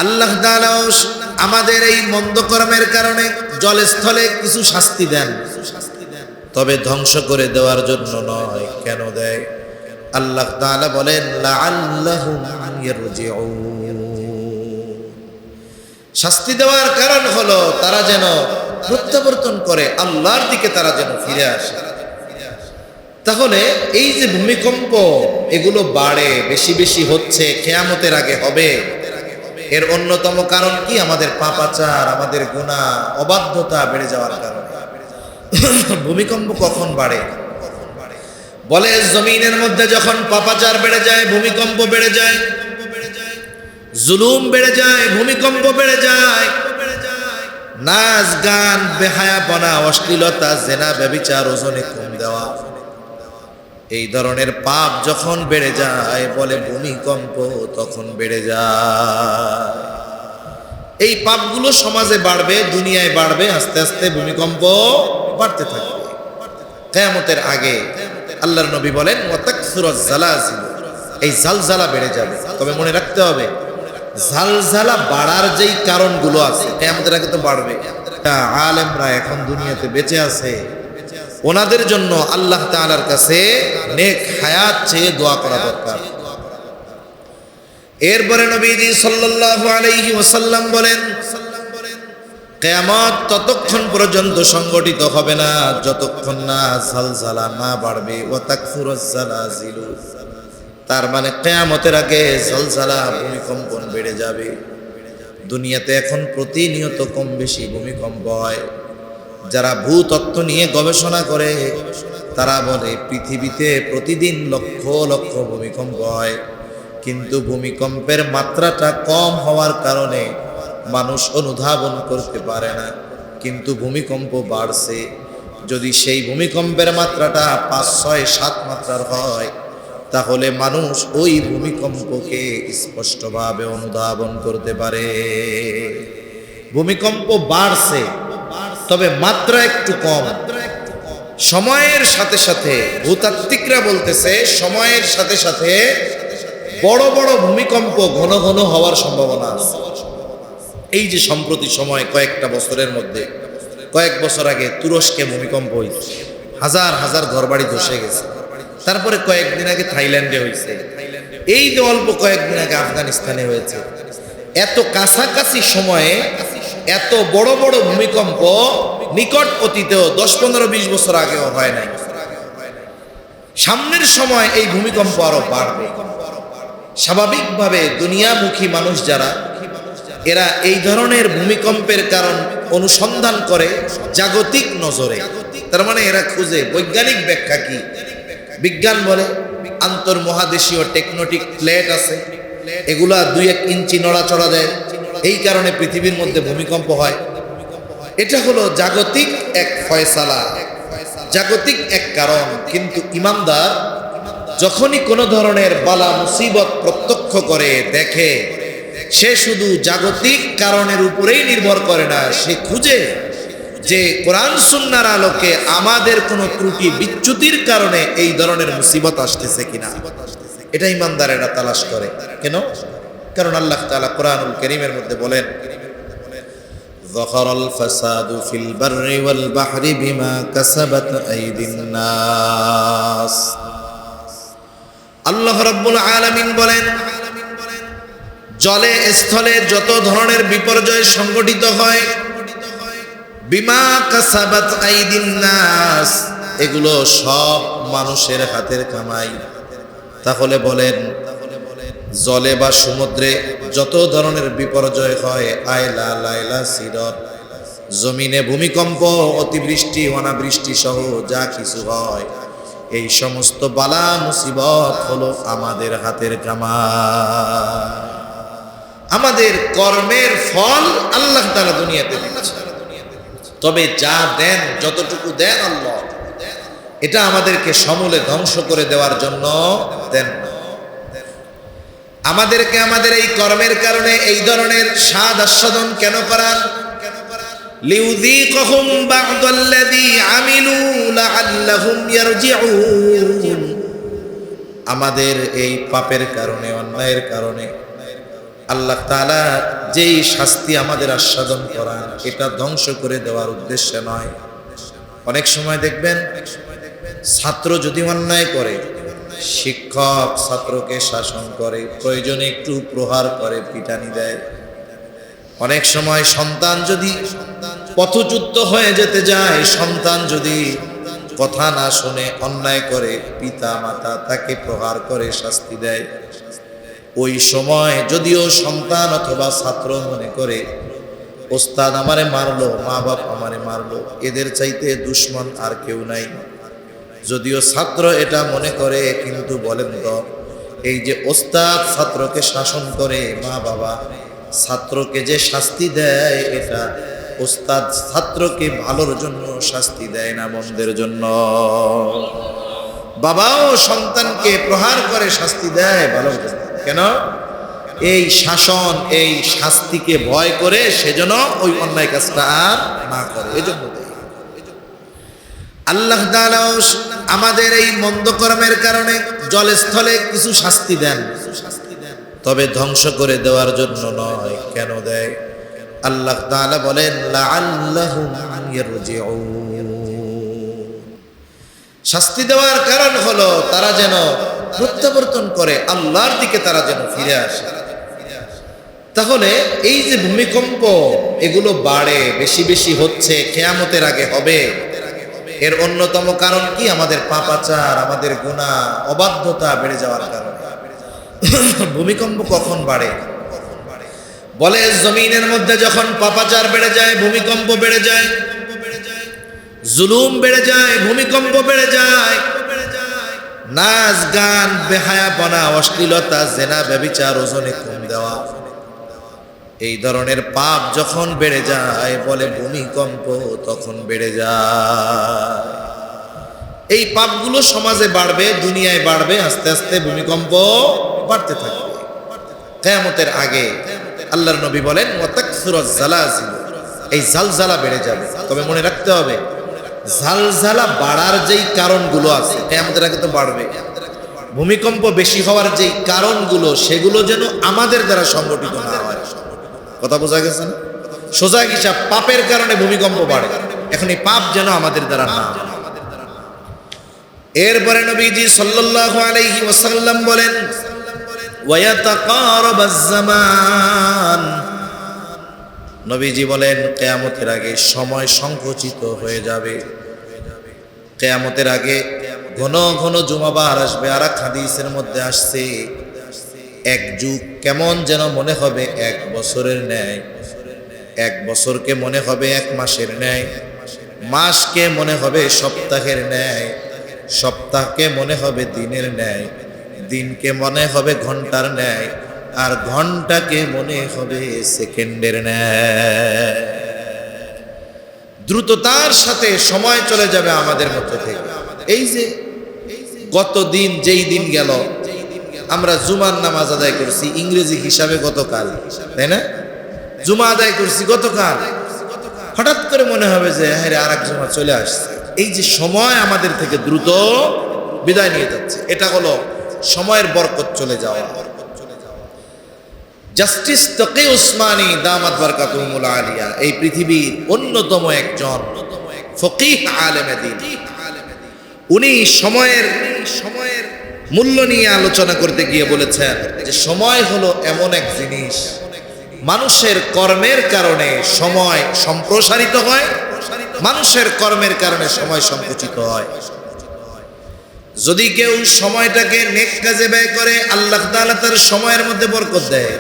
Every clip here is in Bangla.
আল্লাহ তাআলা আমাদের এই মন্দ কর্মের কারণে জলস্থলে কিছু শাস্তি দেন, তবে ধ্বংস করে দেওয়ার জন্য নয়। কেন দেয়? আল্লাহ তাআলা বলেন লাআল্লাহুম ইয়ারজিউন। শাস্তি দেওয়ার কারণ হলো তারা যেন প্রত্যাবর্তন করে, আল্লাহর দিকে তারা যেন ফিরে আসে। তাহলে এই যে ভূমিকম্প এগুলো বাড়ে, বেশি বেশি হচ্ছে, কিয়ামতের আগে হবে, এর অন্যতম কারণ কি? আমাদের পাপাচার, আমাদের গুনাহ, অবাধ্যতা বেড়ে যাওয়ার কারণে। ভূমিকম্প কখন বাড়ে? বলে জমিনের মধ্যে যখন পাপাচার বেড়ে যায়, ভূমিকম্প বেড়ে যায়, জুলুম বেড়ে যায়, ভূমিকম্প বেড়ে যায়, নাচ গান, বেহায়াপনা, অশ্লীলতা, জেনা, ব্যভিচার, ওজনে কম দেওয়া, এই ধরনের পাপ যখন বেড়ে যায়, বলে ভূমিকম্প তখন বেড়ে যায়। এই পাপগুলো সমাজে বাড়বে, দুনিয়ায় বাড়বে, আস্তে আস্তে ভূমিকম্প বাড়তে থাকবে। কিয়ামতের আগে আল্লাহর নবী বলেন ওয়াতাকসুরাজ জালাজিল, এই জালজালা বেড়ে যাবে। তবে মনে রাখতে হবে, জালজালা বাড়ার যেই কারণগুলো আছে কিয়ামতের আগে তো বাড়বে। আলেমরা এখন দুনিয়াতে বেঁচে আছে, ওনাদের জন্য আল্লাহ তাআলার কাছে নেক হায়াত চেয়ে দোয়া করা দরকার। এরপরে নবীজি সাল্লাল্লাহু আলাইহি ওয়াসাল্লাম বলেন কিয়ামত ততক্ষণ পর্যন্ত সংগঠিত হবে না যতক্ষণ না জালজালা না বাড়বে। ওয়া তাকসুরাজ জালাজিলু, তার মানে কিয়ামতের আগে জালজালা, ভূমিকম্পন বেড়ে যাবে। দুনিয়াতে এখন প্রতিনিয়ত কম বেশি ভূমিকম্প হয়। যারা ভূতত্ত্ব নিয়ে গবেষণা করে তারা বলে পৃথিবীতে প্রতিদিন লক্ষ লক্ষ ভূমিকম্প হয়, কিন্তু ভূমিকম্পের মাত্রাটা কম হওয়ার কারণে মানুষ অনুধাবন করতে পারে না। কিন্তু ভূমিকম্প বাড়ছে। যদি সেই ভূমিকম্পের মাত্রাটা 5, 6, 7 মাত্রার হয়, তাহলে মানুষ ওই ভূমিকম্পকে স্পষ্টভাবে অনুধাবন করতে পারে। ভূমিকম্প বাড়ছে, তবে মাত্রা একটু কম। সময়ের সাথে সাথে ভূতাত্ত্বিকরা বলতেছে সময়ের সাথে সাথে বড় বড় ভূমিকম্প ঘন ঘন হওয়ার সম্ভাবনা আছে। এই যে সম্প্রতি সময় কয়েকটা বছরের মধ্যে, কয়েক বছর আগে তুরস্কে ভূমিকম্প হয়েছে, হাজার হাজার ঘরবাড়ি ধসে গেছে। তারপরে কয়েকদিন আগে থাইল্যান্ডে হয়েছে, এই যে অল্প কয়েকদিন আগে আফগানিস্তানে হয়েছে। এত কাছাকাছি সময়ে এত বড় বড় ভূমিকম্প নিকট অতীতেও 10, 15, 20 বছর আগেও হয় নাই। সামনের সময় এই ভূমিকম্প আরো বাড়বে। স্বাভাবিকভাবে দুনিয়ামুখী মানুষ যারা, এরা এই ধরনের ভূমিকম্পের কারণ অনুসন্ধান করে জাগতিক নজরে। তার মানে এরা খুঁজে বৈজ্ঞানিক ব্যাখ্যা কি। বিজ্ঞান বলে আন্তর্মহাদেশীয় টেকটনিক প্লেট আছে, এগুলা 2-1 ইঞ্চি নড়াচড়া দেয়, এই কারণে পৃথিবীর মধ্যে ভূমিকম্প হয়। এটা হলো জাগতিক এক ফয়সালা, জাগতিক এক কারণ। কিন্তু ইমানদার যখনই কোনো ধরনের বালা মুসিবত প্রত্যক্ষ করে দেখে, সে শুধু জাগতিক কারণের উপরেই নির্ভর করে না, সে খুঁজে যে কোরআন সুন্নাহর আলোকে আমাদের কোনো ত্রুটি বিচ্যুতির কারণে এই ধরনের মুসিবত আসতেছে কিনা, এটা ইমানদারেরা তালাশ করে। কেন? কারণ আল্লাহ তাআলা কোরআনুল কারীমের মধ্যে বলেন যাহারাল ফাসাদু ফিল বাররি ওয়াল বাহরি বিমা কাসাবাত আইদিন নাস। আল্লাহ রাব্বুল আলামিন বলেন জলে স্থলে যত ধরনের বিপর্যয় সংঘটিত হয়, বিমা কাসাবাত আইদিন নাস, এগুলো সব মানুষের হাতের কামাই। তাহলে বলেন জলে বা সমুদ্রে যত ধরনের বিপর্যয় হয়, আয়লা লায়লা সিরত, জমিনে ভূমিকম্প, অতিবৃষ্টি, অনাবৃষ্টি সহ যা কিছু হয়, এই সমস্ত বালা মুসিবত হলো আমাদের হাতের কামাই। আমাদের কর্মের ফল আল্লাহ তাআলা দুনিয়াতে দিচ্ছেন। তবে যা দেন, যতটুকু দেন আল্লাহ, এটা আমাদেরকে সমূলে ধ্বংস করে দেওয়ার জন্য দেন না। আমাদেরকে আমাদের এই কর্মের কারণে এই ধরনের স্বাদ আস্বাদন কেন করান? লিউযীকাহুম বা'দাল্লাযী আমিলু লাআল্লাহুম ইয়ারজিউন। আমাদের এই পাপের কারণে, অন্যায়ের কারণে আল্লাহ তাআলা যেই শাস্তি আমাদের আস্বাদন করা, এটা ধ্বংস করে দেওয়ার উদ্দেশ্যে নয়। অনেক সময় দেখবেন ছাত্র যদি অন্যায় করে, শিক্ষক ছাত্রকে শাসন করে, প্রয়োজনে একটু প্রহার করে, পিটানি দেয়। অনেক সময় সন্তান যদি পথচ্যুত হয়ে যেতে যায়, সন্তান যদি কথা না শুনে অন্যায় করে, পিতা মাতা তাকে প্রহার করে, শাস্তি দেয়। ওই সময় যদিও সন্তান অথবা ছাত্র মনে করে ওস্তাদ আমারে মারলো, মা বাপ আমারে মারলো, এদের চাইতে দুশ্মন আর কেউ নাই। যদিও ছাত্র এটা মনে করে, কিন্তু বলেন তো, এই যে ওস্তাদ ছাত্রকে শাসন করে, মা বাবা ছাত্রকে যে শাস্তি দেয়, এটা ওস্তাদ ছাত্রকে ভালোর জন্য শাস্তি দেয় না, মন্দের জন্য। বাবাও সন্তানকে প্রহার করে শাস্তি দেয় ভালোর জন্য। কেন? এই শাসন, এই শাস্তিকে ভয় করে, সেজন্য ওই অন্যায় কাজটা আর না করে। এজন্য আল্লাহ তাআলা আমাদের এই মন্দ কর্মের কারণে জলস্থলে কিছু শাস্তি দেন, তবে ধ্বংস করে দেওয়ার জন্য নয়। কেন দেয়? আল্লাহ তাআলা বলেন লাআল্লাহুম ইয়ারজিউন। শাস্তি দেওয়ার কারণ হলো তারা যেন প্রত্যাবর্তন করে, আল্লাহর দিকে তারা যেন ফিরে আসে। তাহলে এই যে ভূমিকম্প, এগুলো বাড়ে, বেশি বেশি হচ্ছে, কিয়ামতের আগে হবে। এর অন্যতম কারণ কি? আমাদের পাপাচার, আমাদের গুনাহ, অবাধ্যতা বেড়ে যাওয়ার কারণে। ভূমিকম্প কখন বাড়ে? বলে জমিনের মধ্যে যখন পাপাচার বেড়ে যায়, ভূমিকম্প বেড়ে যায়, জুলুম বেড়ে যায়, ভূমিকম্প বেড়ে যায়। নাচ গান, বেহায়াপনা, অশ্লীলতা, জেনা, ব্যভিচার, ওজনে কম দেওয়া, এই ধরনের পাপ যখন বেড়ে যায়, বলে ভূমিকম্প তখন বেড়ে যায়। এই পাপগুলো সমাজে বাড়বে, দুনিয়ায় বাড়বে, আস্তে আস্তে ভূমিকম্প বাড়তে থাকবে। কিয়ামতের আগে আল্লাহর নবী বলেন ওয়াতাকসুরাজ জালাজিল, এই জালজালা বেড়ে যাবে। তবে মনে রাখতে হবে, জালজালা বাড়ার যেই কারণগুলো আছে, কিয়ামতের আগে তো বাড়বে। ভূমিকম্প বেশি হওয়ার যেই কারণগুলো, সেগুলো যেন আমাদের দ্বারা সংগঠিত না হয়। কথা বোঝা গেছে না? সোজা হিসাব, পাপের কারণে ভূমিকম্প বাড়ে, এখন এই পাপ যেন আমাদের দ্বারা না। এরপরে নবীজি সাল্লাল্লাহু আলাইহি ওয়াসাল্লাম বলেন ওয়ায়াতাকারাবাজ জামান, নবীজি বলেন কিয়ামতের আগে সময় সংকুচিত হয়ে যাবে। কিয়ামতের আগে ঘন ঘন জুমাবার আসবে। আর এক হাদিসের মধ্যে আসছে, এক যুগ কেমন যেন মনে হবে 1 বছরের ন্যায়, 1 বছরকে মনে হবে 1 মাসের ন্যায়, মাসকে মনে হবে সপ্তাহের ন্যায়, সপ্তাহকে মনে হবে দিনের ন্যায়, দিনকে মনে হবে ঘন্টার ন্যায়, আর ঘন্টাকে মনে হবে সেকেন্ডের ন্যায়। দ্রুততার সাথে সময় চলে যাবে আমাদের মধ্যে থেকে। এই যে গত দিন, যেই দিন গেল, আমরা জুমার নামাজ আদায় করছি ইংরেজি হিসাবে গতকাল, তাই না? জুমা আদায় করছি গতকাল, হঠাৎ করে মনে হবে যে হ্যাঁ আর এক জুমা চলে আসছে। এই যে সময় আমাদের থেকে দ্রুত বিদায় নিয়ে যাচ্ছে, এটা হলো সময়ের বরকত চলে যাওয়া। জাস্টিস তকি উসমানী দামাত বারকাতুহুল আলিয়া, এই পৃথিবীর অন্যতম একজন ফকিহ আলেমে দ্বীন, উনি সময়ের মূল্য নিয়ে আলোচনা করতে গিয়ে বলেছেন যে সময় হলো এমন এক জিনিস, মানুষের কর্মের কারণে সময় সম্প্রসারিত হয়, মানুষের কর্মের কারণে সময় সংকুচিত হয়। যদি কেউ সময়টাকে নেক কাজে ব্যয় করে, আল্লাহ তাআলা তার সময়ের মধ্যে বরকত দেয়।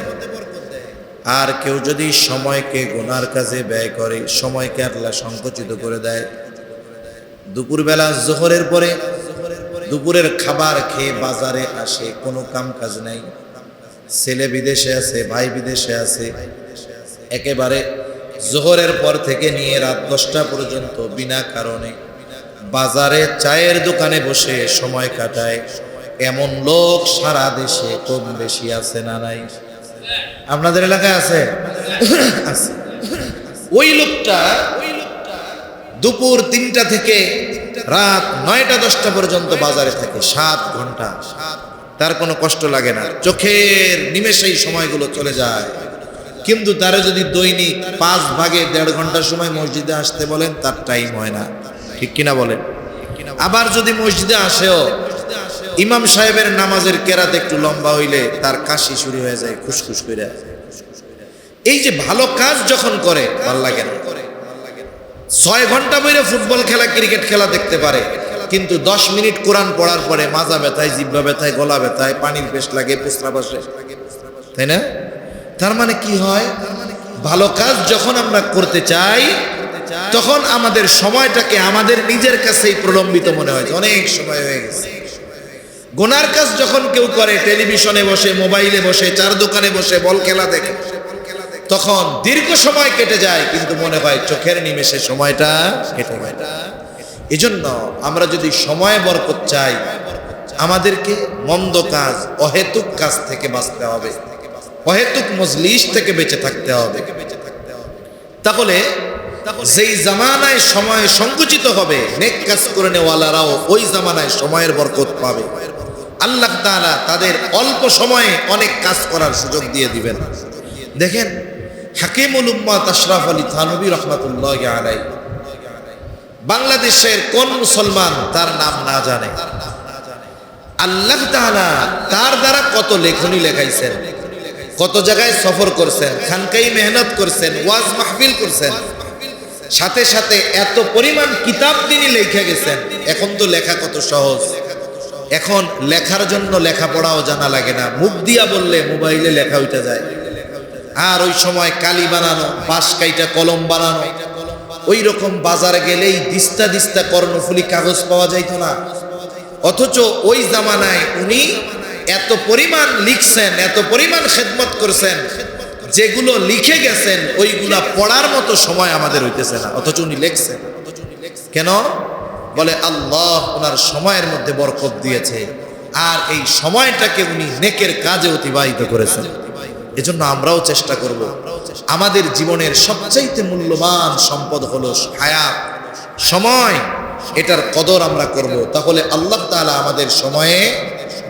আর কেউ যদি সময়কে গুনার কাজে ব্যয় করে, সময়কে আল্লাহ সংকুচিত করে দেয়। দুপুরবেলা জোহরের পরে দুপুরের খাবার খেয়ে বাজারে আসে, কোনো কাম কাজ নাই, ছেলে বিদেশে আছে, ভাই বিদেশে আছে, একেবারে জোহরের পর থেকে নিয়ে রাত 10টা পর্যন্ত বিনা কারণে বাজারে চায়ের দোকানে বসে সময় কাটায়। এমন লোক সারা দেশে কম বেশি আছে না নাই? আপনাদের এলাকায় আছে? আছে। ওই লোকটা দুপুর 3টা থেকে রাত 9টা 10টা পর্যন্ত বাজারে থাকে, 7 ঘন্টা, তার কোনো কষ্ট লাগে না, চোখের নিমেষেই সময়গুলো চলে যায়। কিন্তু তারা যদি দৈনিক 5 ভাগে 1.5 ঘন্টা সময় মসজিদে আসতে বলেন, তার টাইম হয় না। ঠিক কিনা বলেন? আবার যদি মসজিদে আসেও ইমাম সাহেবের নামাজের কেরাত একটু লম্বা হইলে তার কাশি শুরু হয়ে যায়, খুশখুশ করে। এই যে ভালো কাজ যখন করে ভাল লাগে না। 6 ঘন্টা বইরে ফুটবল খেলা, ক্রিকেট খেলা দেখতে পারে, কিন্তু 10 মিনিট কোরআন পড়ার পরে মাজা ব্যথায়, জিহ্বা ব্যথায়, গলা ব্যথায়, পানির পেশ লাগে, প্রস্রাব আসে, তাই না? তার মানে কি হয়, ভালো কাজ যখন আমরা করতে চাই তখন আমাদের সময়টাকে আমাদের নিজের কাছেই প্রলম্বিত মনে হয়, অনেক সময় হয়ে গেছে। গুনার কাজ যখন কেউ করে, টেলিভিশনে বসে, মোবাইলে বসে, চার দোকানে বসে বল খেলা দেখে, তখন দীর্ঘ সময় কেটে যায়, কিন্তু মনে হয় চোখের নিমেষে সময়টা কেটে যায়। এজন্য আমরা যদি সময় বরকত চাই, আমাদেরকে মন্দ কাজ, অহেতুক কাজ থেকে বাঁচতে হবে, অহেতুক মজলিস থেকে বেঁচে থাকতে হবে। তাহলে যেই জামানায় সময় সংকুচিত হবে, নেক কাজ করে নেওয়ালারাও ওই জামানায় সময়ের বরকত পাবে। আল্লাহ তাআলা তাদের অল্প সময়ে অনেক কাজ করার সুযোগ দিয়ে দিবেন। দেখেন, হাকিমুল উম্মাত আশরাফ আলী থানভী রহমাতুল্লাহি আলাইহি, বাংলাদেশের কোন মুসলমান তার নাম না জানে? আল্লাহ তাআলা তার দ্বারা কত লেখনী লেখাইছেন, কত জায়গায় সফর করছেন, খানকাই মেহনত করছেন, ওয়াজ মাহফিল করছেন, সাথে সাথে এত পরিমাণ কিতাব তিনি লিখে গেছেন। এখন তো লেখা কত সহজ, এখন লেখার জন্য লেখাপড়াও জানা লাগে না, মুখ দিয়া বললে মোবাইলে লেখা উঠে যায়। আর ওই সময় কালি বানানো, বাঁশ কাইটা কলম বানানো, ওই রকম বাজারে গেলেই দিস্তা দিস্তা কর্ণফুলী কাগজ পাওয়া যাইতো না। অথচ ওই জামানায় উনি এত পরিমাণ লিখছেন, এত পরিমাণ খেদমত করছেন, যেগুলো লিখে গেছেন ওইগুলা পড়ার মতো সময় আমাদের হইতেছে না, অথচ উনি লিখছেন। কেন? বলে আল্লাহ ওনার সময়ের মধ্যে বরকত দিয়েছে, আর এই সময়টাকে উনি নেকের কাজে অতিবাহিত করেছেন। এজন্য আমরাও চেষ্টা করব, আমাদের জীবনের সবচাইতে মূল্যবান সম্পদ হলো হায়াত, সময়, এটার কদর আমরা করব, তাহলে আল্লাহ তাআলা আমাদের সময়ে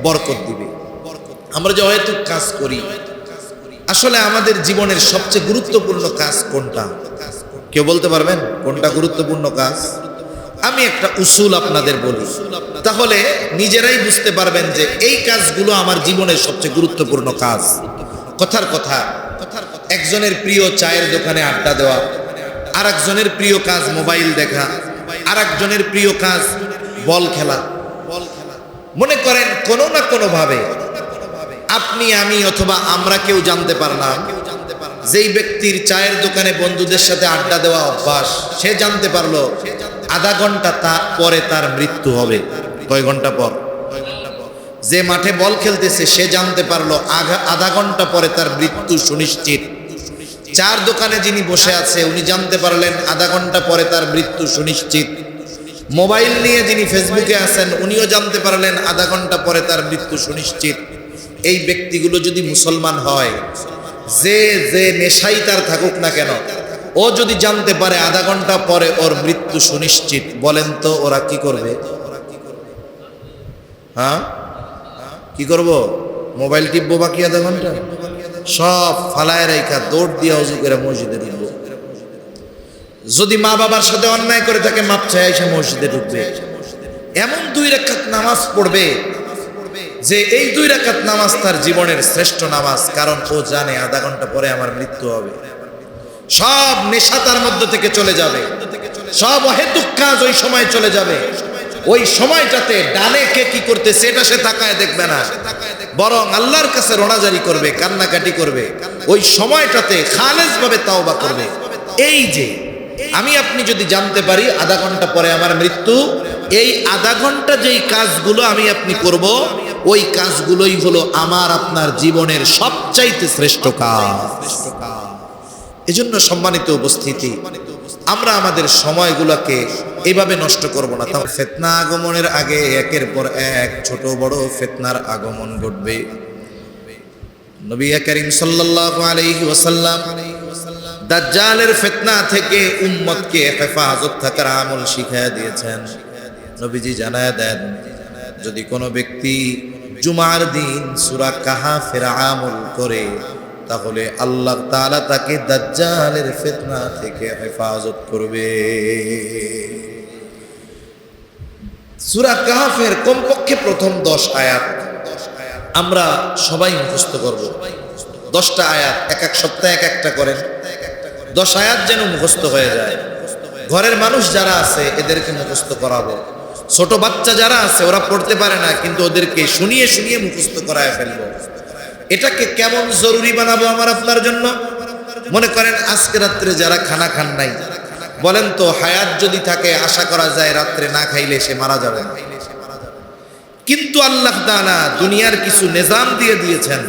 বরকত দিবে। আমরা যে অহেতুক কাজ করি, আসলে আমাদের জীবনের সবচেয়ে গুরুত্বপূর্ণ কাজ কোনটা? কেউ বলতে পারবেন কোনটা গুরুত্বপূর্ণ কাজ? আমি একটা উসুল আপনাদের বলি, তাহলে নিজেরাই বুঝতে পারবেন যে এই কাজগুলো আমার জীবনের সবচেয়ে গুরুত্বপূর্ণ কাজ। কথার কথা, একজনের প্রিয় চায়ের দোকানে আড্ডা দেওয়া, আর একজনের প্রিয় কাজ মোবাইল দেখা, আর একজনের প্রিয় কাজ বল খেলা। মনে করেন কোনো না কোনো ভাবে আপনি, আমি অথবা আমরা কেউ জানতে পারলাম, যেই ব্যক্তির চায়ের দোকানে বন্ধুদের সাথে আড্ডা দেওয়া অভ্যাস, সে জানতে পারলো আধা ঘন্টা পরে তার মৃত্যু হবে। কয় ঘন্টা পর? যে মাঠে বল খেলতেছে সে জানতে পারলো আধা ঘন্টা পরে তার মৃত্যু সুনিশ্চিত। চার দোকানে যিনি বসে আছে উনি জানতে পারলেন আধা ঘন্টা পরে তার মৃত্যু সুনিশ্চিত। মোবাইল নিয়ে যিনি ফেসবুকে আছেন উনিও জানতে পারলেন আধা ঘন্টা পরে তার মৃত্যু সুনিশ্চিত। এই ব্যক্তিগুলো যদি মুসলমান হয়, যে যে নেশাই তার থাকুক না কেন, ও যদি জানতে পারে আধা ঘন্টা পরে ওর মৃত্যু সুনিশ্চিত, বলেন তো ওরা কি করবে? হ্যাঁ, কি করব? মোবাইল টিপবো বাকি আধা ঘন্টা? সব ফালায় রেখা দৌড় দিয়ে ওযু করে মসজিদে ঢুকবো। যদি মা বাবার সাথে অন্যায় করে থাকে মাপ চাই এসে মসজিদে ঢুকবে। এমন 2 রাকাত নামাজ পড়বে যে এই 2 রাকাত নামাজ তার জীবনের শ্রেষ্ঠ নামাজ, কারণ ও জানে আধা ঘন্টা পরে আমার মৃত্যু হবে। সব নেশা তার মধ্য থেকে চলে যাবে, সব অহেতুক কাজ ওই সময় চলে যাবে। ওই সময়টাতে ডানে কে কি করতেছে এটা সে তাকায় দেখবে না, বরং আল্লাহর কাছে রোনাজারি করবে, কান্নাকাটি করবে। ওই সময়টাতে খালেস ভাবে তাওবা করবে। এই যে আমি আপনি যদি জানতে পারি আধা ঘন্টা পরে আমার মৃত্যু, এই আধা ঘন্টা যেই কাজগুলো আমি আপনি করব, ওই কাজগুলোই হলো আমার আপনার জীবনের সবচাইতে শ্রেষ্ঠ কাজ। এজন্য সম্মানিত উপস্থিতি, আমরা আমাদের সময়গুলোকে এইভাবে নষ্ট করব না। তাহলে ফিতনা আগমনের আগে একের পর এক ছোট বড় ফিতনার আগমন ঘটবে। নবী করিম সাল্লাল্লাহু আলাইহি ওয়াসাল্লাম দাজ্জালের ফিতনা থেকে উম্মতকে হেফাজত থাকার আমল শিখিয়ে দিয়েছেন। নবীজি জানায় দেন, যদি কোনো ব্যক্তি জুমার দিন সূরা কাহাফের আমল করে তাহলে আল্লাহ তাআলা তাকে দাজ্জালের ফিতনা থেকে হেফাজত করবে। সূরা কাহফের কমপক্ষে প্রথম 10 আয়াত আমরা সবাই মুখস্থ করব। 10টা আয়াত এক এক সপ্তাহে এক একটা করেন, 10 আয়াত যেন মুখস্থ হয়ে যায়। ঘরের মানুষ যারা আছে এদেরকে মুখস্থ করাবো। ছোট বাচ্চা যারা আছে ওরা পড়তে পারে না, কিন্তু ওদেরকে শুনিয়ে শুনিয়ে মুখস্থ করায় ফেলবো। এটাকে কেমন জরুরি বানাবো আমার আপনার জন্য? মনে করেন আজকে রাত্রে যারা খানা খান নাই, বলেন তো হায়াত যদি থাকে আশা করা যায় রাত্রে না খাইলে সে মারা যাবে না। কিন্তু আল্লাহ তাআলা দুনিয়ার কিছু নিজাম দিয়ে দিয়েছেন,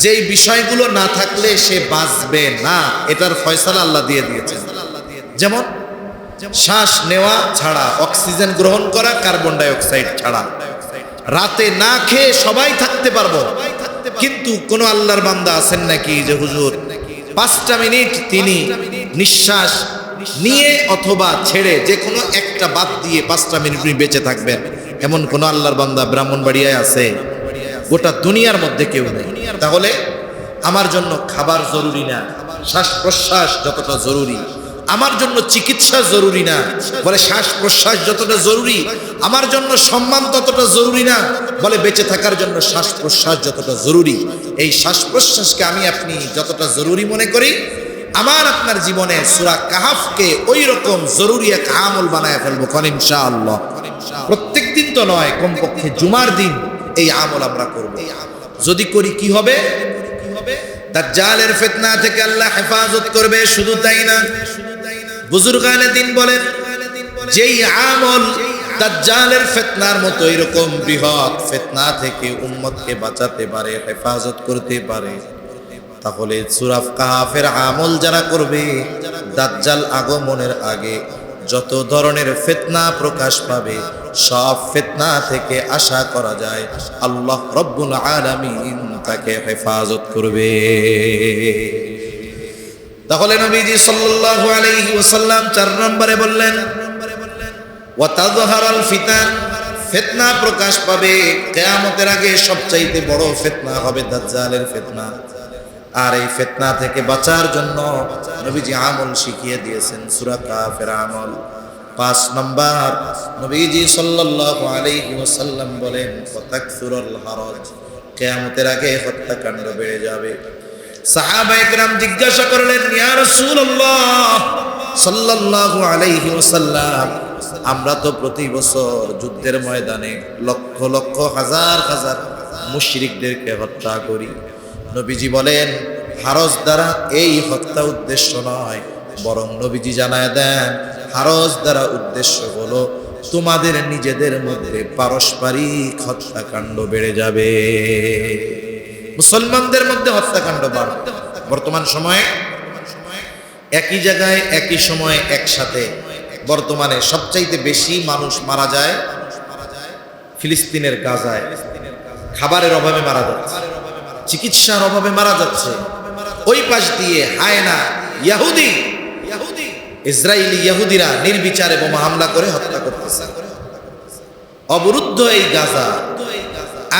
যেই বিষয়গুলো না থাকলে সে বাঁচবে না, এটার ফয়সালা আল্লাহ দিয়ে দিয়েছেন। যেমন শ্বাস নেওয়া ছাড়া, অক্সিজেন গ্রহণ করা, কার্বন ডাই অক্সাইড ছাড়া রাতে না খেয়ে সবাই থাকতে পারবো। কিন্তু কোন আল্লাহর বান্দা আছেন নাকি যে হুজুর 5টা মিনিট তিনি নিঃশ্বাস নিয়ে অথবা ছেড়ে যে কোনো একটা বাদ দিয়ে 5টা মিনিট বেঁচে থাকবেন, এমন কোন আল্লাহর বান্দা ব্রাহ্মণবাড়িয়ায় আছে? গোটা দুনিয়ার মধ্যে কেউ নেই। তাহলে আমার জন্য খাবার জরুরি না, শ্বাস প্রশ্বাস যতটা জরুরি আমার জন্য চিকিৎসা জরুরি না, বলে শ্বাস প্রশ্বাস যতটা জরুরি আমার জন্য সম্মান ততটা জরুরি না, বলে বেঁচে থাকার জন্য শ্বাস প্রশ্বাস যতটা জরুরি। এই শ্বাস প্রশ্বাসকে আমি আপনি যতটা জরুরি মনে করি, আমার আপনার জীবনে সূরা কাহফকে ওই রকম জরুরি এক আমল বানায় ফেলবো কোন ইনশাআল্লাহ। প্রত্যেক দিন তো নয়, কমপক্ষে জুমার দিন এই আমল আমরা করব। যদি করি কি হবে? দাজ্জালের ফিতনা থেকে আল্লাহ হেফাজত করবে। শুধু তাই না, বুজুর্গানে দিন বলেন যেই আমল দাজ্জালের ফিতনার মতো এরকম বৃহৎ ফিতনা থেকে উম্মতকে বাঁচাতে পারে, হেফাজত করতে পারে, তাহলে সূরা কাহফের আমল যারা করবে দাজ্জাল আগমনের আগে যত ধরনের ফিতনা প্রকাশ পাবে সব ফিতনা থেকে আশা করা যায় আল্লাহ রব্বুল আলামিন তাকে হেফাজত করবে। তাহলে নবীজি সাল্লাল্লাহু আলাইহি ওয়াসাল্লাম 4 নম্বরে বললেন ওয়া তাযহারাল ফিতান, ফিতনা প্রকাশ পাবে কিয়ামতের আগে। সবচাইতে বড় ফিতনা হবে দাজ্জালের ফিতনা। আর এই ফিতনা থেকে বাঁচার জন্য নবীজি আমল শিখিয়ে দিয়েছেন, সূরা কাহফের আমল। 5 নম্বর নবীজি সাল্লাল্লাহু আলাইহি ওয়াসাল্লাম বলেন ফাতাকসুরুল হারাজ, কিয়ামতের আগে হত্যাকাণ্ড বেড়ে যাবে। সাহাবায়ে কেরাম জিজ্ঞাসা করলেন ইয়া রাসূলুল্লাহ সাল্লাল্লাহু আলাইহি ওয়াসাল্লাম, আমরা তো প্রতি বছর যুদ্ধের ময়দানে লক্ষ লক্ষ হাজার হাজার মুশরিকদেরকে হত্যা করি। নবীজি বলেন হারজ দ্বারা এই হত্যা উদ্দেশ্য নয়, বরং নবীজি জানায় দেন হারজ দ্বারা উদ্দেশ্য হলো তোমাদের নিজেদের মধ্যে পারস্পরিক হত্যাকাণ্ড বেড়ে যাবে। মুসলমানদের মধ্যে হত্যাকাণ্ড বাড়বে। বর্তমান সময়ে একই জায়গায় একই সময়ে একসাথে বর্তমানে সবচাইতে বেশি মানুষ মারা যায় ফিলিস্তিনের গাজায়। খাবারের অভাবে মারা যাচ্ছে, চিকিৎসার অভাবে মারা যাচ্ছে। ওই পাশ দিয়ে হায়না ইহুদি ইসরায়েলি ইহুদিরা নির্বিচারে বোমা হামলা করে হত্যা করতেছে। অবরুদ্ধ এই গাজা,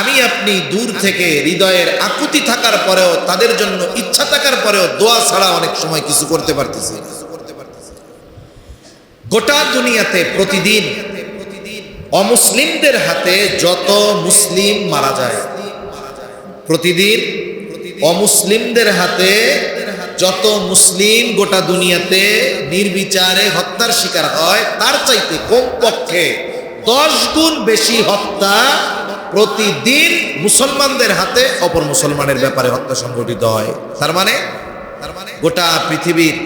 আমি আপনি দূর থেকে হৃদয়ের আকুতি থাকার পরেও, তাদের জন্য ইচ্ছা থাকার পরেও দোয়া ছাড়া অনেক সময় কিছু করতে পারতেছি না। গোটা দুনিয়াতে প্রতিদিন অমুসলিমদের হাতে যত মুসলিম মারা যায়, প্রতিদিন অমুসলিমদের হাতে যত মুসলিম গোটা দুনিয়াতে নির্বিচারে হত্যার শিকার হয়, তার চাইতে কমপক্ষে 10 গুণ বেশি হত্যা প্রতিদিন মুসলমানদের হাতে অপর মুসলমানের ব্যাপারে হত্যা সংঘটিত হয়। তার মানে গোটা পৃথিবীর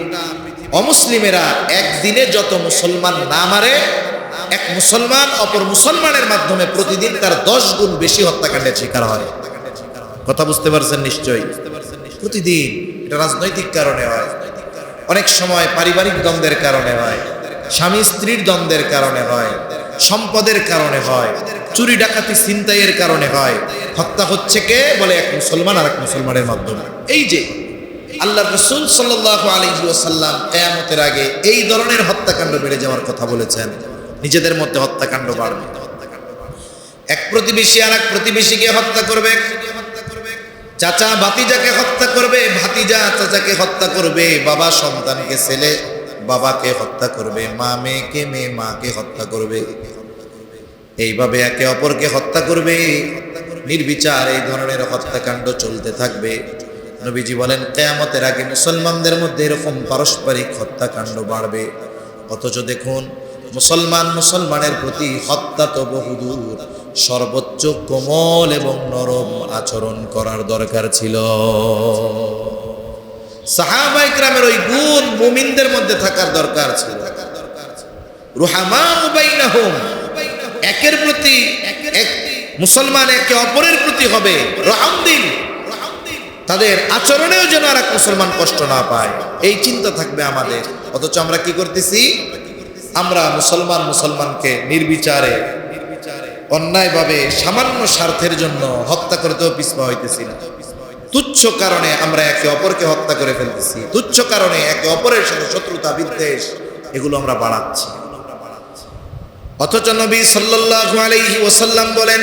অমুসলিমেরা একদিনে যত মুসলমান না মারে, এক মুসলমান অপর মুসলমানের মাধ্যমে প্রতিদিন তার 10 গুণ বেশি হত্যাকাণ্ডের শিকার হয়। কথা বুঝতে পারছেন নিশ্চয়ই? প্রতিদিন। এটা রাজনৈতিক কারণে হয়, অনেক সময় পারিবারিক দ্বন্দ্বের কারণে হয়, স্বামী স্ত্রীর দ্বন্দ্বের কারণে হয়, সম্পদের কারণে হয়, চুরি ডাকাতি ছিনতাইয়ের কারণে হয়। হত্যা হচ্ছে কে? বলে এক মুসলমান আর এক মুসলমানের মাধ্যমে। এই যে আল্লাহ রাসূল সাল্লাল্লাহু আলাইহি ওয়াসাল্লাম কিয়ামতের আগে এই ধরনের হত্যাকাণ্ড বেড়ে যাওয়ার কথা বলেছেন। নিজেদের মধ্যে হত্যাকাণ্ড বাড়বে, এক প্রতিবেশী আর এক প্রতিবেশীকে হত্যা করবে, চাচা ভাতিজাকে হত্যা করবে, ভাতিজা চাচাকে হত্যা করবে, বাবা সন্তানকে, ছেলে বাবাকে হত্যা করবে, মা মেয়েকে, মেয়ে মাকে হত্যা করবে। এইভাবে একে অপরকে হত্যা করবে, নির্বিচার এই ধরনের হত্যাকাণ্ড চলতে থাকবে। নবীজি বলেন কিয়ামতের আগে মুসলমানদের মধ্যে এরকম পারস্পরিক হত্যাকাণ্ড বাড়বে। অথচ দেখুন মুসলমানের প্রতি হত্যা তো বহুদূর, সর্বোচ্চ কোমল এবং নরম আচরণ করার দরকার ছিল। সাহাবায়ে কেরামের ওই গুণ মুমিনদের মধ্যে থাকার দরকার ছিল। রুহামাউ বাইনাহুম, একের প্রতি এক মুসলমান একে অপরের প্রতি হবে রহমদিল, তাদের আচরণেও যেন আর এক মুসলমান কষ্ট না পায়, এই চিন্তা থাকবে আমাদের। অথচ আমরা কি করতেছি? আমরা মুসলমানকে নির্বিচারে অন্যায়ভাবে সামান্য স্বার্থের জন্য হত্যা করতেও পিছপা হইতেছি না। তুচ্ছ কারণে আমরা একে অপরকে হত্যা করে ফেলতেছি, তুচ্ছ কারণে একে অপরের সাথে শত্রুতা বিদ্বেষ এগুলো আমরা বাড়াচ্ছি। অথচ নবী সাল্লাল্লাহু আলাইহি ওয়াসাল্লাম বলেন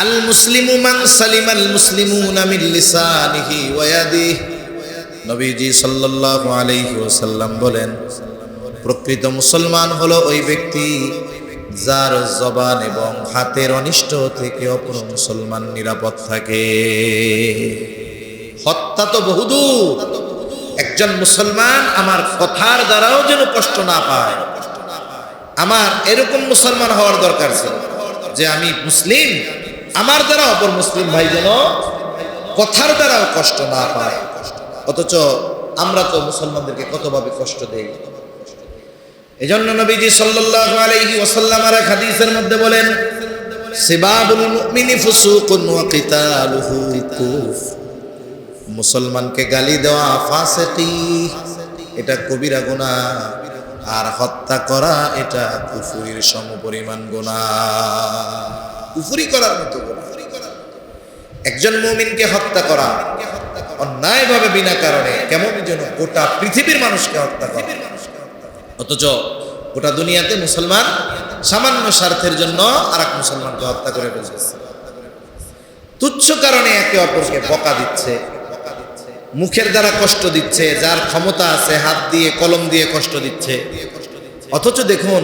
আল মুসলিমু মান সালিমাল মুসলিমুনা মিন লিসানিহি ওয়া ইয়াদিহি। নবীজি সাল্লাল্লাহু আলাইহি ওয়াসাল্লাম বলেন প্রকৃত মুসলমান হলো ওই ব্যক্তি যার জবান এবং হাতের অনিষ্ট থেকে অপর মুসলমান নিরাপদ থাকে। হত্যা তো বহুদূর, একজন মুসলমান আমার কথার দ্বারাও যেন কষ্ট না পায়, আমার এরকম মুসলমান হওয়ার দরকার ছিল যে আমি মুসলিম, আমার দ্বারা অপর মুসলিম ভাই যেন কথার দ্বারাও কষ্ট না পায়। অথচ আমরা তো মুসলমানদেরকে কতভাবে কষ্ট দেই। এজন্য নবীজি সাল্লাল্লাহু আলাইহি ওয়াসাল্লাম আর এক হাদিসের মধ্যে বলেন সিবাবুল মুমিনি ফুসুকুন ওয়া কিতালুহু কুফর। মুসলমানকে গালি দেওয়া ফাসিকি, এটা কবিরা গুনাহ, আর হত্যা করা এটা কুফরির সমপরিমাণ গুনাহ, কুফরি করার মতো গুনাহ। একজন মুমিনকে হত্যা করা অন্যায়ভাবে বিনা কারণে কেমন যেন গোটা পৃথিবীর মানুষকে হত্যা করা। অথচ গোটা দুনিয়াতে মুসলমান সামান্য স্বার্থের জন্য আর এক মুসলমানকে হত্যা করে ফেলতেছে, তুচ্ছ কারণে একে অপরকে বকা দিচ্ছে, মুখের দ্বারা কষ্ট দিচ্ছে, যার ক্ষমতা আছে হাত দিয়ে কলম দিয়ে কষ্ট দিচ্ছে। অথচ দেখুন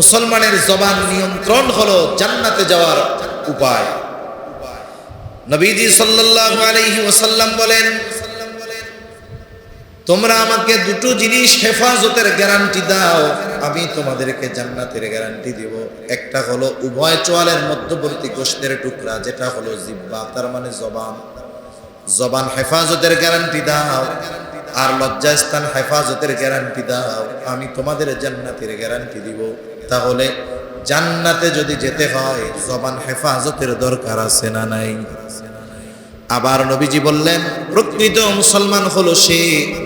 মুসলমানের জবান নিয়ন্ত্রণ হলো জান্নাতে যাওয়ার উপায়। নবীজি সাল্লাল্লাহু আলাইহি ওয়াসাল্লাম বলেন তোমরা আমাকে দুটো জিনিস হেফাজতের গ্যারান্টি দাও, আমি তোমাদেরকে জান্নাতের গ্যারান্টি দেব। একটা হলো উভয় চোয়ালের মধ্যবর্তী গোশতের টুকরা, যেটা হলো জিহ্বা, তার মানে জবান হেফাজতের গ্যারান্টি দাও, আর লজ্জাস্থান হেফাজতের গ্যারান্টি দাও, আমি তোমাদের জান্নাতের গ্যারান্টি দিব। তাহলে জান্নাতে যদি যেতে হয় জবান হেফাজতের দরকার আছে না নাই? আবার নবীজি বললেন প্রকৃত মুসলমান হলো সে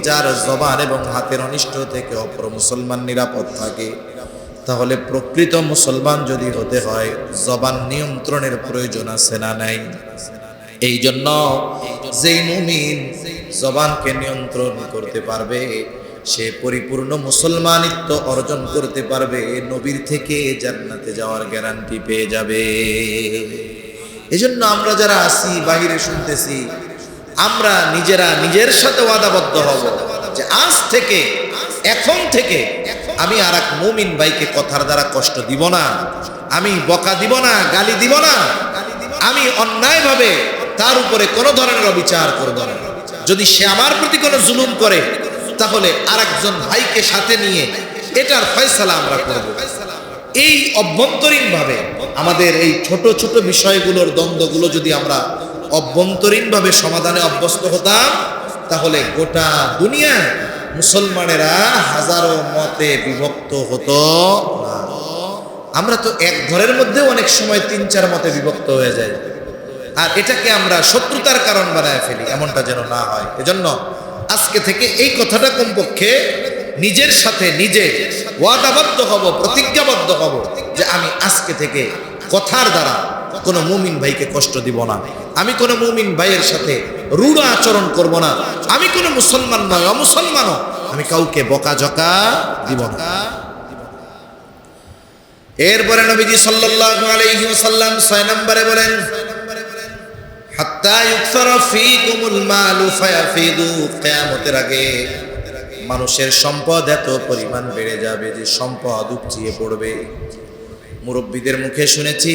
যার জবান এবং হাতের অনিষ্ট থেকে অপর মুসলমান নিরাপদ থাকে। তাহলে প্রকৃত মুসলমান যদি হতে হয় জবান নিয়ন্ত্রণের প্রয়োজন আছে না নাই? এই জন্য যেই মুমিন জবানকে নিয়ন্ত্রণ করতে পারবে সে পরিপূর্ণ মুসলমানিত্ব অর্জন করতে পারবে, নবীর থেকে জান্নাতে যাওয়ার গ্যারান্টি পেয়ে যাবে। এজন্য আমরা যারা আছি বাহিরে শুনতেছি, আমরা নিজেরা নিজের সাথে ওয়াদাবদ্ধ হব যে আজ থেকে, এখন থেকে আমি আর এক মুমিন ভাইকে কথার দ্বারা কষ্ট দিব না, আমি বকা দিব না, গালি দিব না, আমি অন্যায়ভাবে তার উপরে কোনো ধরনের অবিচার করব না। যদি সে আমার প্রতি কোনো জুলুম করে তাহলে আরেকজন ভাইকে সাথে নিয়ে এটার ফয়সালা আমরা করব। এই অভ্যন্তরীণভাবে আমাদের এই ছোট ছোট বিষয়গুলোর দ্বন্দ্বগুলো যদি আমরা অভ্যন্তরীণভাবে সমাধানে অভ্যস্ত হতাম তাহলে গোটা দুনিয়া মুসলমানেরা হাজারো মতে বিভক্ত হতো না। আমরা তো এক ঘরের মধ্যে অনেক সময় ৩-৪ মতে বিভক্ত হয়ে যায়, আর এটাকে আমরা শত্রুতার কারণ বানায় ফেলি, এমনটা যেন না হয়। এজন্য আজকে থেকে এই কথাটা কমপক্ষে নিজের সাথে নিজে ওয়াদাবদ্ধ হব, প্রতিজ্ঞাবদ্ধ হব যে আমি আজকে থেকে কথার দ্বারা কোনো মুমিন ভাইকে কষ্ট দিব না, আমি কোনো মুমিন ভাইয়ের সাথে রূঢ় আচরণ করব না, আমি কোনো মুসলমান নয় অমুসলমানও আমি কাউকে বকাঝকা দিব না। এরপরে নবীজি সাল্লাল্লাহু আলাইহি ওয়াসাল্লাম ৬ নম্বরে বলেন হাত্তা ইউকসারা ফীকুমুল মালু ফায়াফিদু, কিয়ামতের আগে মানুষের সম্পদ এত পরিমাণ বেড়ে যাবে যে সম্পদ উপচিয়ে পড়বে। মুরব্বীদের মুখে শুনেছি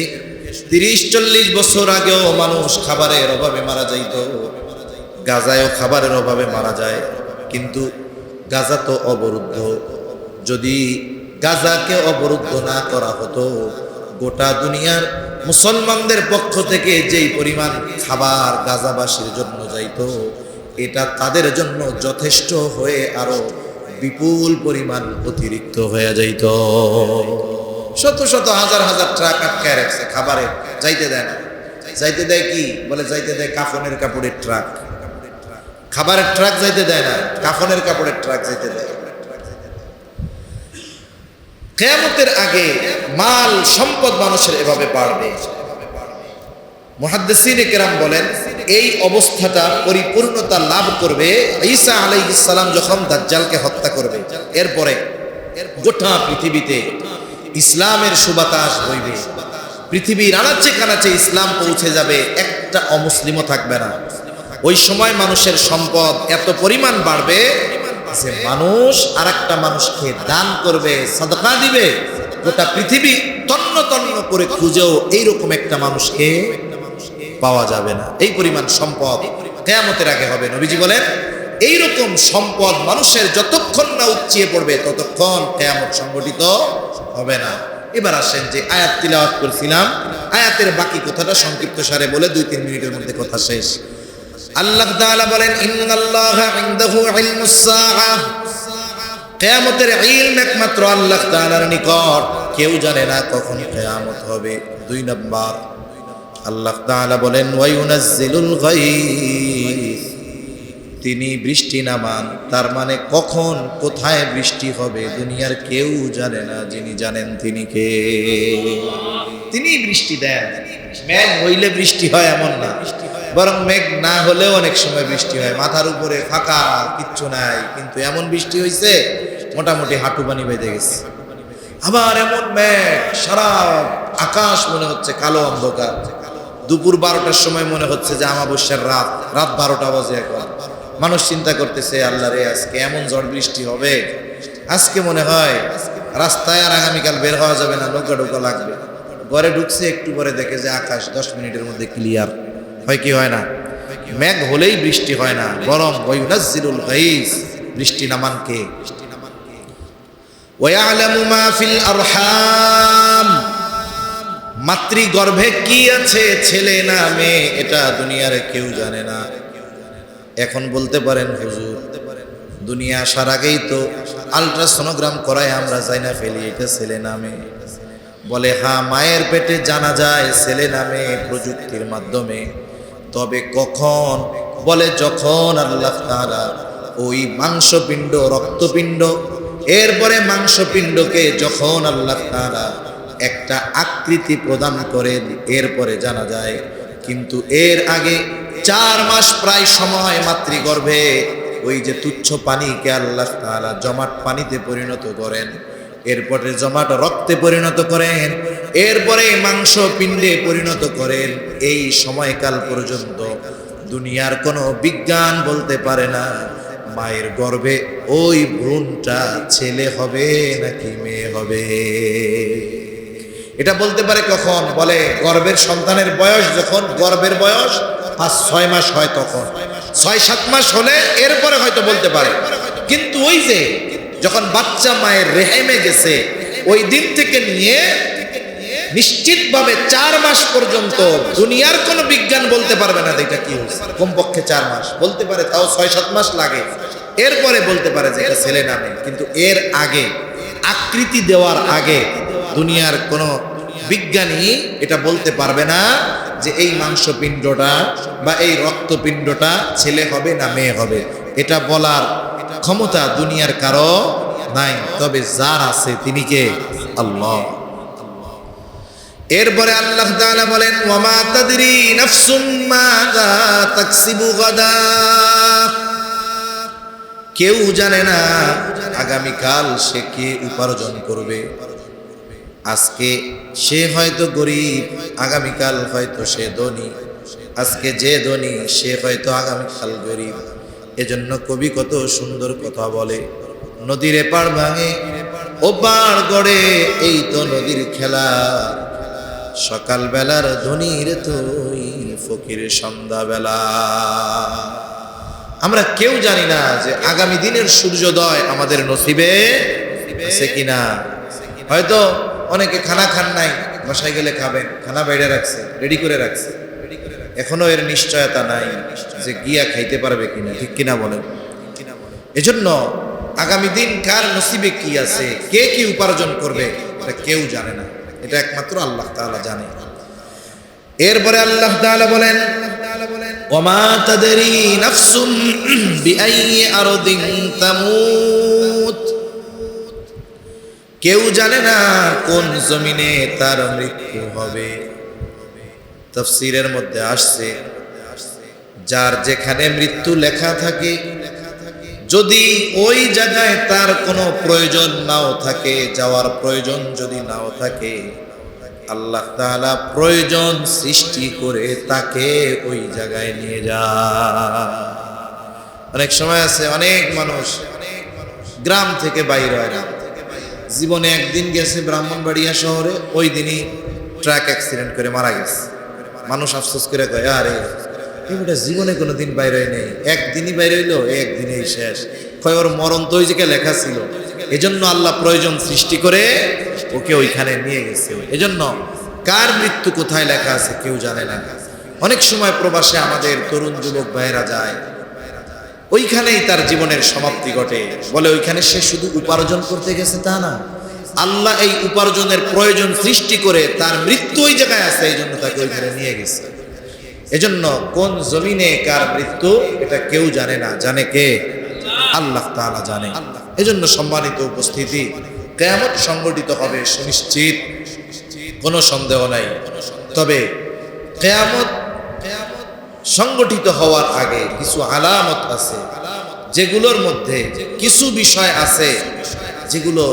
30-40 বছর আগেও মানুষ খাবারের অভাবে মারা যাইত, গাজায়ও খাবারের অভাবে মারা যায়, কিন্তু গাজা তো অবরুদ্ধ। যদি গাজাকে অবরুদ্ধ না করা হতো, গোটা দুনিয়ার মুসলমানদের পক্ষ থেকে যেই পরিমাণ খাবার গাজাবাসীর জন্য যাইত, এটা তাদের জন্য যথেষ্ট হয়ে আরো বিপুল পরিমাণ অতিরিক্ত হয়ে যাইত। শত শত হাজার হাজার ট্রাক আটকায় রাখছে খাবারে, যাইতে দেয় না। যাইতে দেয় কি বলে? যাইতে দেয় কাফনের কাপড়ের ট্রাক। খাবারের ট্রাক যাইতে দেয় না, কাফনের কাপড়ের ট্রাক যাইতে দেয়। কিয়ামতের আগে মাল সম্পদ মানুষের এভাবে বাড়বে। মুহাদ্দিসিনে কেরাম বলেন এই অবস্থাটা পরিপূর্ণতা লাভ করবে ঈসা আলাইহিস সালাম যখন দাজ্জালকে হত্যা করবে। এরপরে গোটা পৃথিবীতে ইসলামের সুবাতাস বইবে, পৃথিবীর আনাচে কানাচে ইসলাম পৌঁছে যাবে, একটা অমুসলিমও থাকবে না। ওই সময় মানুষের সম্পদ এত পরিমাণ বাড়বে যে মানুষ আরেকটা মানুষকে দান করবে, সাদকা দিবে, গোটা পৃথিবী তন্ন তন্ন করে খুঁজেও এইরকম একটা মানুষকে পাওয়া যাবে না। এই পরিমাণ সম্পদ কিয়ামতের আগে হবে। নবীজি বলেন এইরকম সম্পদ মানুষের যতক্ষণ না উপচিয়ে পড়বে ততক্ষণ কিয়ামত সংগঠিত হবে না। এবার আসেন যে আয়াত তিলাওয়াত করেছিলাম, আয়াতের বাকি কথাটা সংক্ষিপ্ত সারে বলে 2-3 মিনিটের মধ্যে কথা শেষ। আল্লাহ তাআলা বলেন ইন্নাল্লাহা ইনদাহু ইলমুস সাআহ, কিয়ামতের ইলম একমাত্র আল্লাহ তাআলার নিকট, কেউ জানে না কখন কিয়ামত হবে। 2 নাম্বার আল্লাহ তাআলা বলেন ওয়া ইউনাজ্জিলুল গায়স, তিনি বৃষ্টি নামান, তার মানে কখন কোথায় বৃষ্টি হবে দুনিয়ার কেউ জানে না, যিনি জানেন তিনি কে? তিনি বৃষ্টি দেন। মেঘ হইলে বৃষ্টি হয় এমন না, বরং মেঘ না হলেও অনেক সময় বৃষ্টি হয়। মাথার উপরে ফাঁকা, কিচ্ছু নাই, কিন্তু এমন বৃষ্টি হইছে মোটামুটি হাঁটু পানি বেঁধে গেছে। আবার এমন মেঘ সারা আকাশ মনে হচ্ছে কালো অন্ধকার। দুপুর 12টার সময় মনে হচ্ছে যে আমাবস্যার রাত, রাত 12টা বাজে এখন। মানুষ চিন্তা করতেছে আল্লাহ রে আজকে এমন ঝড় বৃষ্টি হবে, আজকে মনে হয় রাস্তায় আর আগামীকাল বের হওয়া যাবে না, নৌকা ঢোকা লাগবে। ঘরে ঢুকছে, একটু পরে দেখে যে আকাশ 10 মিনিটের মধ্যে ক্লিয়ার। হয় কি হয় না? মেঘ হলেই বৃষ্টি হয় না, বরং ওয়ায়ুনাজ্জিলুল গায়স, বৃষ্টি নামান কে? ওয়া ইয়ালামু মা ফিল আরহাম, মাতৃগর্ভে কি আছে, ছেলে না মেয়ে, এটা দুনিয়ার কেউ জানে না। এখন বলতে পারেন হুজুর দুনিয়া আসার আগেই তো আলট্রাসোনোগ্রাম করায় আমরা জানা ফেলি এটা ছেলে না মেয়ে। বলে হ্যাঁ, মায়ের পেটে জানা যায় ছেলে না মেয়ে প্রযুক্তির মাধ্যমে। তবে কখন? বলে যখন আল্লাহ তাআলা ওই মাংসপিণ্ড, রক্তপিণ্ড, এরপরে মাংসপিণ্ডকে যখন আল্লাহ তাআলা একটা আকৃতি প্রদান করেন, এরপরে জানা যায়। কিন্তু এর আগে 4 মাস প্রায় সময় মাতৃগর্ভে ওই যে তুচ্ছ পানিকে আল্লাহ তাআলা জমাট পানিতে পরিণত করেন, এরপরে জমাট রক্তে পরিণত করেন, এরপরে মাংস পিণ্ডে পরিণত করেন। এই সময়কাল পর্যন্ত দুনিয়ার কোনো বিজ্ঞান বলতে পারে না মায়ের গর্ভে ওই ভ্রূণটা ছেলে হবে নাকি মেয়ে হবে। এটা বলতে পারে কখন? বলে গর্ভের সন্তানের বয়স যখন, গর্ভের বয়স 5-6 মাস হয়, তখন 6-7 মাস হলে এরপরে হয়তো বলতে পারে। কিন্তু ওই যে যখন বাচ্চা মায়ের রেহেমে গেছে, ওই দিন থেকে নিয়ে নিশ্চিতভাবে 4 মাস পর্যন্ত দুনিয়ার কোনো বিজ্ঞান বলতে পারবে না এটা কি হয়েছে। কমপক্ষে 4 মাস বলতে পারে, তাও 6-7 মাস লাগে, এরপরে বলতে পারে যে এটা ছেলে না মেয়ে। কিন্তু এর আগে, আকৃতি দেওয়ার আগে দুনিয়ার কোনো বিজ্ঞানী এটা বলতে পারবে না যে এই মাংসপিণ্ডটা বা এই রক্তপিণ্ডটা ছেলে হবে না মেয়ে হবে। এটা বলার ক্ষমতা দুনিয়ার কারো নাই, তবে যার আছে তিনি কে? আল্লাহ। এরপরে আল্লাহ তাআলা বলেন ওয়া মা তাদরি নাফসুম মাযা তাকসিবু গাদা, কেউ জানে না আগামীকাল সে কি উপার্জন করবে। আজকে সে হয়তো গরিব, আগামীকাল হয়তো সে ধনী, আজকে যে ধনী সে হয়তো আগামীকাল গরিব। এজন্য কবি কত সুন্দর কথা বলে, নদীর এপার ভাঙে ও পার গড়ে, এই তো নদীর খেলা। সকাল বেলার ধনীর তুই ফকির সন্ধ্যাবেলা। আমরা কেউ জানি না যে আগামী দিনের সূর্যোদয় আমাদের নসিবে আছে কিনা। হয়তো অনেকে খানা খান নাই, বাসায় গেলে খাবেন, খানা বাইরে রাখছে, রেডি করে রাখছে, এখনো এর নিশ্চয়তা নাই যে গিয়া খাইতে পারবে কিনা, ঠিক কিনা বলেন। এজন্য আগামী দিন কার নসিবে কি আছে, কে কি উপার্জন করবে, এটা কেউ জানে না, এটা একমাত্র আল্লাহ তাআলা জানে। এরপরে আল্লাহ তাআলা বলেন, ওমা তাদরি নাফসুম বিআইয়ি আরদিন তামুত। কেউ জানে না কোন জমিনে তার মৃত্যু হবে। তাফসীরের মধ্যে আসছে, যার যেখানে মৃত্যু লেখা থাকে, যদি ওই জায়গায় তার কোনো প্রয়োজন নাও থাকে, যাওয়ার প্রয়োজন যদি নাও থাকে, আল্লাহ তাআলা প্রয়োজন সৃষ্টি করে তাকে ওই জায়গায় নিয়ে যায়। অনেক সময় আছে, অনেক মানুষ গ্রাম থেকে বাইরে হয় না, জীবনে একদিন গেছে ব্রাহ্মণবাড়িয়া শহরে, ওই দিনই ট্রাক অ্যাক্সিডেন্ট করে মারা গেছে। মানুষ আফসোস করে কয়, আরে এটা জীবনে কোনো দিন বাইরে নেই, একদিনই বাইরে হইলো, একদিনেই শেষ। কয় ওর মরণ তো ওই জায়গায় লেখা ছিল, এজন্য আল্লাহ প্রয়োজন সৃষ্টি করে ওকে ওইখানে নিয়ে গেছে। এজন্য কার মৃত্যু কোথায় লেখা আছে কেউ জানে না। অনেক সময় প্রবাসে আমাদের তরুণ যুবক ভাইয়েরা যায়, ওইখানেই তার জীবনের সমাপ্তি ঘটে। বলে ওইখানে সে শুধু উপার্জন করতে গেছে তা না, আল্লাহ এই উপার্জনের প্রয়োজন সৃষ্টি করে তার মৃত্যু ওই জায়গায় আছে, এই জন্য তাকে ওইখানে নিয়ে গেছে। এজন্য কোন জমিনে কার মৃত্যু এটা কেউ জানে না, জানে কে? আল্লাহ তাআলা জানে। এজন্য সম্মানিত উপস্থিতি, কিয়ামত সংঘটিত হবে সুনিশ্চিত, কোনো সন্দেহ নাই। তবে কিয়ামত সংগঠিত হওয়ার আগে কিছু আলামত আছে, যেগুলোর মধ্যে কিছু বিষয় আছে যেগুলো,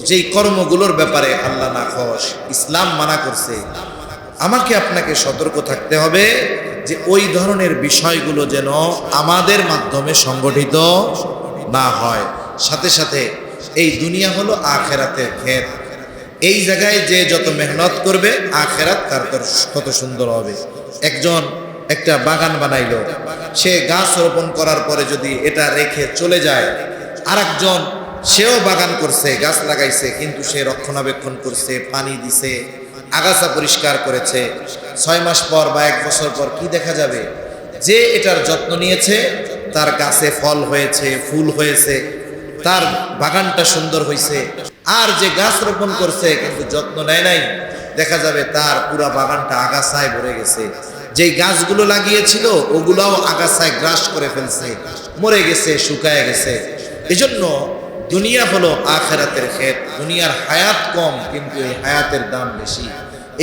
যেই কর্মগুলোর ব্যাপারে আল্লাহ নাখোশ, ইসলাম মানা করছে। আমাকে আপনাকে সতর্ক থাকতে হবে যে ওই ধরনের বিষয়গুলো যেন আমাদের মাধ্যমে সংগঠিত না হয়। সাথে সাথে এই দুনিয়া হলো আখেরাতের ক্ষেত, এই জায়গায় যে যত মেহনত করবে আখেরাত তার তত সুন্দর হবে। একজন একটা বাগান বানাইলো, সে গাছ রোপণ করার পরে যদি এটা রেখে চলে যায়, আরেকজন সেও বাগান করছে, গাছ লাগাইছে, কিন্তু সে রক্ষণাবেক্ষণ করছে, পানি দিছে, আগাছা পরিষ্কার করেছে, 6 মাস পর বা 1 বছর পর কি দেখা যাবে? যে এটার যত্ন নিয়েছে তার গাছে ফল হয়েছে, ফুল হয়েছে, তার বাগানটা সুন্দর হয়েছে। আর যে গাছ রোপণ করছে কিন্তু যত্ন নেয় নাই, দেখা যাবে তার পুরা বাগানটা আগাছায় ভরে গেছে। যেই গাছগুলো লাগিয়েছিল ওগুলাও আগাছায় গ্রাস করে ফেলছে, মরে গেছে, শুকায় গেছে। এজন্য দুনিয়া হলো আখেরাতের ক্ষেত। দুনিয়ার হায়াত কম, কিন্তু এই হায়াতের দাম বেশি।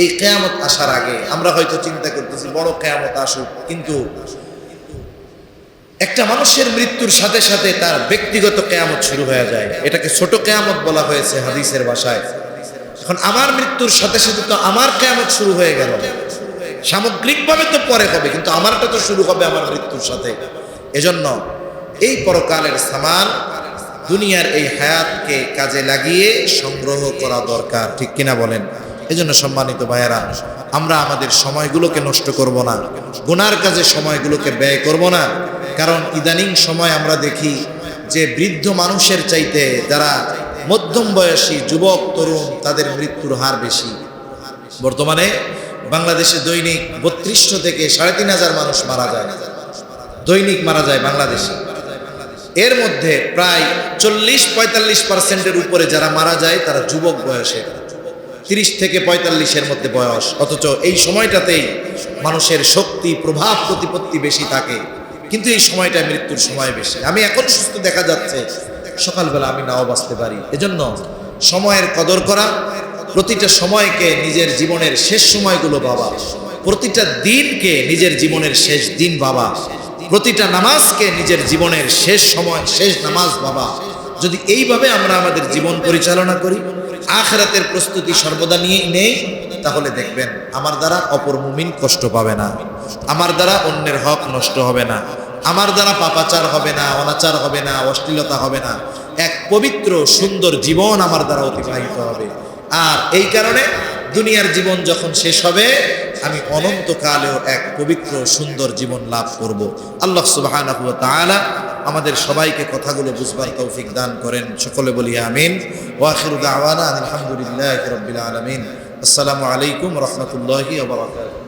এই কিয়ামত আসার আগে আমরা হয়তো চিন্তা করতেছি বড় কিয়ামত আসুক, কিন্তু একটা মানুষের মৃত্যুর সাথে সাথে তার ব্যক্তিগত কিয়ামত শুরু হয়ে যায়। এটাকে ছোট কিয়ামত বলা হয়েছে হাদিসের ভাষায়। এখন আমার মৃত্যুর সাথে সাথে তো আমার কিয়ামত শুরু হয়ে গেল। সামগ্রিকভাবে তো পরে হবে, কিন্তু আমারটা তো শুরু হবে আমার মৃত্যুর সাথে। এজন্য এই পরকালের সামান, দুনিয়ার এই হায়াতকে কাজে লাগিয়ে সংগ্রহ করা দরকার, ঠিক কিনা বলেন? এজন্য সম্মানিত ভাইয়েরা, আমরা আমাদের সময়গুলোকে নষ্ট করব না, গুনার কাজে সময়গুলোকে ব্যয় করব না। কারণ ইদানিং সময় আমরা দেখি যে বৃদ্ধ মানুষের চাইতে যারা মধ্যম বয়সী যুবক তরুণ তাদের মৃত্যুর হার বেশি। বর্তমানে বাংলাদেশে দৈনিক 3200 থেকে 3500 মানুষ মারা যায়, দৈনিক মারা যায় বাংলাদেশে। এর মধ্যে প্রায় 40-45% উপরে যারা মারা যায় তারা যুবক বয়সের, 30 থেকে 45-এর মধ্যে বয়স। অথচ এই সময়টাতেই মানুষের শক্তি, প্রভাব, প্রতিপত্তি বেশি থাকে, কিন্তু এই সময়টা মৃত্যুর সময় বেশি। আমি এখন সুস্থ দেখা যাচ্ছে, সকালবেলা আমি নাও বাঁচতে পারি। এজন্য সময়ের কদর করা, প্রতিটা সময়কে নিজের জীবনের শেষ সময়গুলো ভাবা, প্রতিটা দিনকে নিজের জীবনের শেষ দিন ভাবা, প্রতিটা নামাজকে নিজের জীবনের শেষ সময়, শেষ নামাজ ভাবা। যদি এইভাবে আমরা আমাদের জীবন পরিচালনা করি, আখিরাতের প্রস্তুতি সর্বদা নিয়ে নেই, তাহলে দেখবেন আমার দ্বারা অপর মুমিন কষ্ট পাবে না, আমার দ্বারা অন্যের হক নষ্ট হবে না, আমার দ্বারা পাপাচার হবে না, অনাচার হবে না, অশ্লীলতা হবে না। এক পবিত্র সুন্দর জীবন আমার দ্বারা অতিবাহিত হবে। আর এই কারণে দুনিয়ার জীবন যখন শেষ হবে আমি অনন্তকালেও এক পবিত্র সুন্দর জীবন লাভ করব। আল্লাহ সুবহানাহু ওয়া তাআলা আমাদের সবাইকে কথাগুলো বুঝবার তৌফিক দান করেন। সকলে বলি আমিন। ওয়া আখিরু দাওয়ানা আলহামদুলিল্লাহি রাব্বিল আলামিন। আসসালামু আলাইকুম ওয়া রাহমাতুল্লাহি ওয়া বারাকাতুহু।